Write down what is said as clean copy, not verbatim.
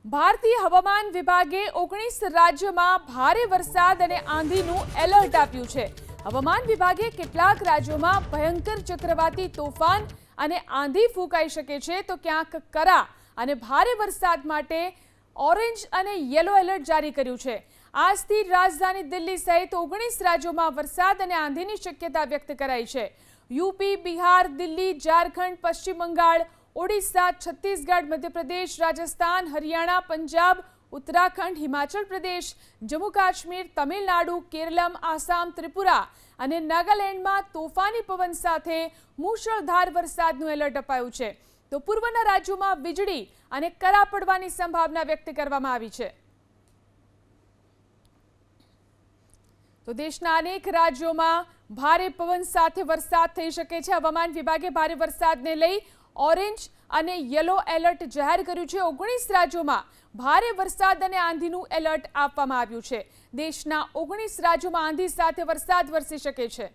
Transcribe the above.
ભારતીય હવામાન વિભાગે 19 રાજ્યોમાં ભારે વરસાદ અને આંધીનું એલર્ટ આપ્યું છે। હવામાન વિભાગે કેટલાક રાજ્યોમાં ભયંકર ચક્રવાતી તોફાન અને આંધી ફૂંકાઈ શકે છે, તો ક્યાંક કરા અને ભારે વરસાદ માટે ઓરેન્જ અને યલો એલર્ટ જારી કર્યું છે। આજથી રાજધાની દિલ્હી સહિત 19 રાજ્યોમાં વરસાદ અને આંધીની શક્યતા વ્યક્ત કરાઈ છે। યુપી, બિહાર, દિલ્હી, ઝારખંડ, પશ્ચિમ બંગાળ, ઓડિશા, છત્તીસગઢ, મધ્યપ્રદેશ, રાજસ્થાન, હરિયાણા, પંજાબ, ઉત્તરાખંડ, હિમાચલ પ્રદેશ, જમ્મુ કાશ્મીર, તમિલનાડુ, કેરળમ, આસામ, ત્રિપુરા અને નાગાલેન્ડમાં તોફાની પવન સાથે મુશળધાર વરસાદનું એલર્ટ અપાયું છે, તો પૂર્વના રાજ્યોમાં વીજળી અને કરા પડવાની સંભાવના વ્યક્ત કરવામાં આવી છે। તો દેશના અનેક રાજ્યોમાં ભારે પવન સાથે વરસાદ થઈ શકે છે। હવામાન વિભાગે ભારે વરસાદને લઈ ઓરેન્જ અને યલો એલર્ટ જાહેર કર્યું છે। 19 રાજ્યોમાં ભારે વરસાદ અને આંધીનું એલર્ટ આપવામાં આવ્યું છે। દેશના 19 રાજ્યોમાં આંધી સાથે વરસાદ વરસી શકે છે।